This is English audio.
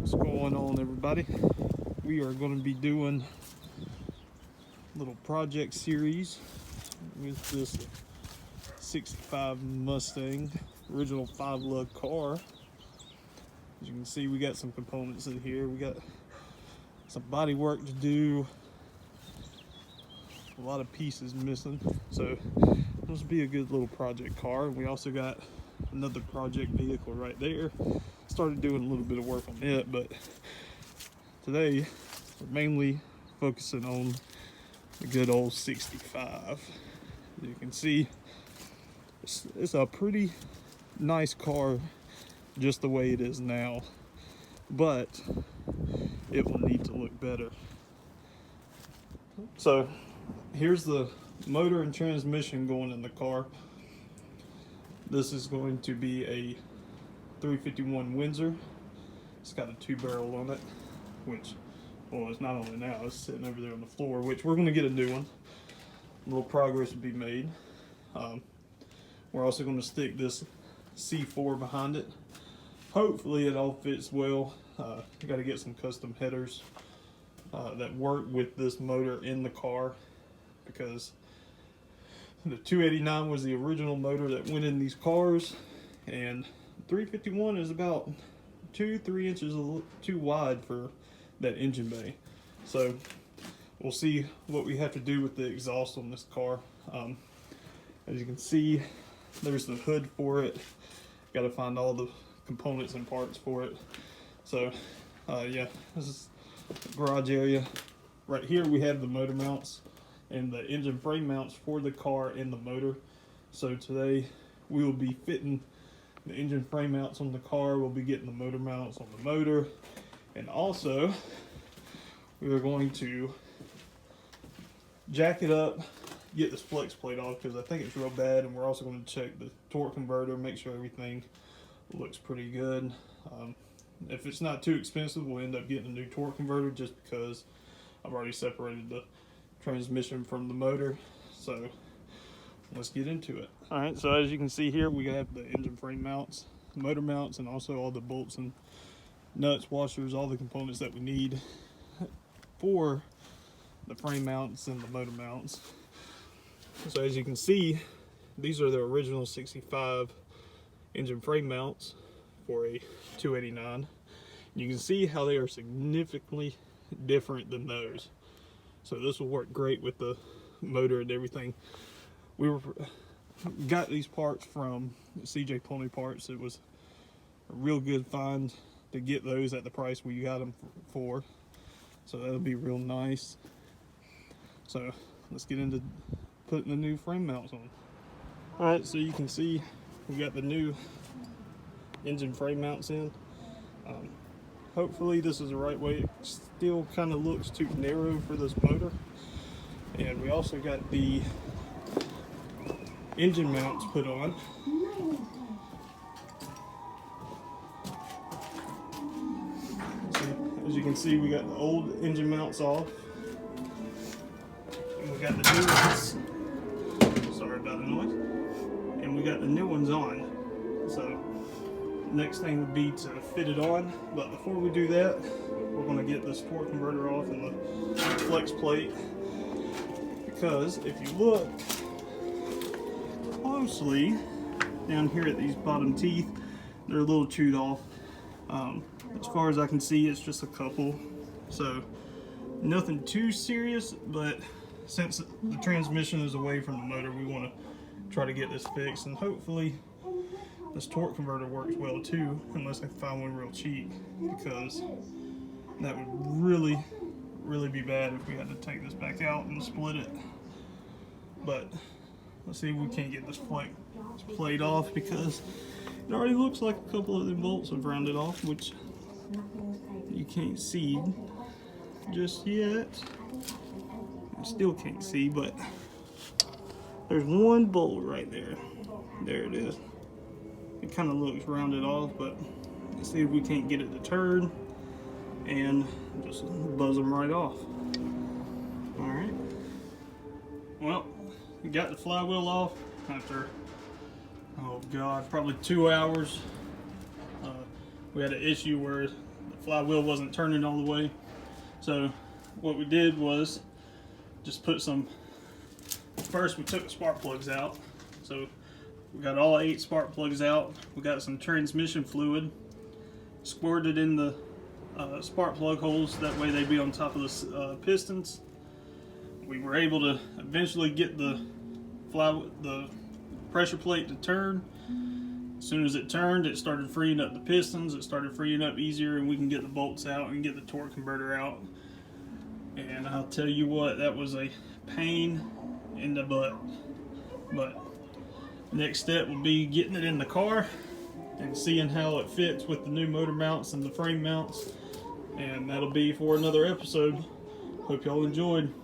What's going on, everybody? We are going to be doing a little project series with this 65 Mustang, original 5-lug car. As you can see, we got some components in here. We got some body work to do, a lot of pieces missing, so this will be a good little project car. We also got another project vehicle right there. Started doing a little bit of work on it, but today we're mainly focusing on the good old 65. As you can see, it's a pretty nice car just the way it is now, but it will need to look better. So here's the motor and transmission going in the car. This is going to be a 351 Windsor. It's got a 2-barrel on it, which, well, it's not on it now, it's sitting over there on the floor, which we're going to get a new one. A little progress will be made. We're also going to stick this C4 behind it. Hopefully it all fits well. Got to get some custom headers that work with this motor in the car, because the 289 was the original motor that went in these cars, and 351 is about 2-3 inches too wide for that engine bay. So we'll see what we have to do with the exhaust on this car. As you can see, there's the hood for it. Got to find all the components and parts for it. So yeah, this is the garage area. Right here we have the motor mounts and the engine frame mounts for the car and the motor. So today we will be fitting the engine frame mounts on the car. We'll be getting the motor mounts on the motor, and also we are going to jack it up, get this flex plate off because I think it's real bad, and we're also going to check the torque converter, make sure everything looks pretty good. If it's not too expensive, we'll end up getting a new torque converter, just because I've already separated the transmission from the motor. So let's get into it. All right, so as you can see here, we have the engine frame mounts, motor mounts, and also all the bolts and nuts, washers, all the components that we need for the frame mounts and the motor mounts. So as you can see, these are the original 65 engine frame mounts for a 289. You can see how they are significantly different than those. So this will work great with the motor and everything. We got these parts from CJ Pony Parts. It was a real good find to get those at the price we got them for. So that'll be real nice. So let's get into putting the new frame mounts on. All right, so you can see we got the new engine frame mounts in. Hopefully this is the right way. It still kind of looks too narrow for this motor. And we also got the engine mounts put on. So, as you can see, we got the old engine mounts off, and we got the new ones. Sorry about the noise. And we got the new ones on. So next thing would be to fit it on, but before we do that, we're going to get this torque converter off and the flex plate, because if you look closely down here at these bottom teeth, they're a little chewed off. As far as I can see, it's just a couple, so nothing too serious, but since the transmission is away from the motor, we want to try to get this fixed, and hopefully this torque converter works well too, unless I find one real cheap, because that would really be bad if we had to take this back out and split it. But let's see if we can't get this plate off, because it already looks like a couple of the bolts have rounded off, which you can't see just yet. I still can't see, but there's one bolt right there. There it is. It kind of looks rounded off, but let's see if we can't get it to turn and just buzz them right off. All right. Well, we got the flywheel off after, oh God, probably 2 hours. We had an issue where the flywheel wasn't turning all the way. So what we did was just put some, first we took the spark plugs out. So we got all 8 spark plugs out. We got some transmission fluid, squirted in the spark plug holes, that way they'd be on top of the pistons. We were able to eventually get the pressure plate to turn. As soon as it turned, it started freeing up the pistons, it started freeing up easier, and we can get the bolts out and get the torque converter out. And I'll tell you what, that was a pain in the butt. But next step will be getting it in the car and seeing how it fits with the new motor mounts and the frame mounts. And that'll be for another episode. Hope y'all enjoyed.